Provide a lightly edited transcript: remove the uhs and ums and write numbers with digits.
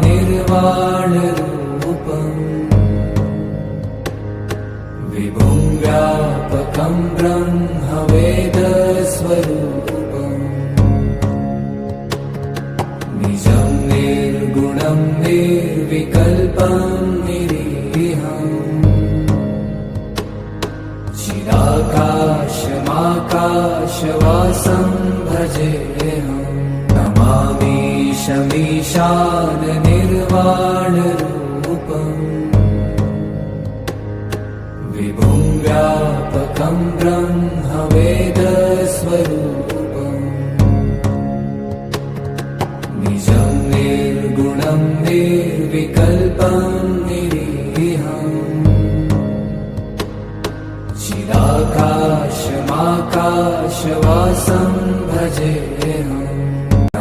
निर्वाणरूपम् विभुं व्यापकं ब्रह्मवेदस्वरूपम् निजं निर्गुणं निर्विकल्पं निरीहम् चिदाकाशमाकाशवासं भजेऽहम् नमामि शमीशान निर्वाणरूपम् विभुं व्यापकं ब्रह्मवेदस्वरूपम् निजं निर्गुणं निर्विकल्पं निरीहम् चिदाकाशमाकाशवासं भजेऽहम्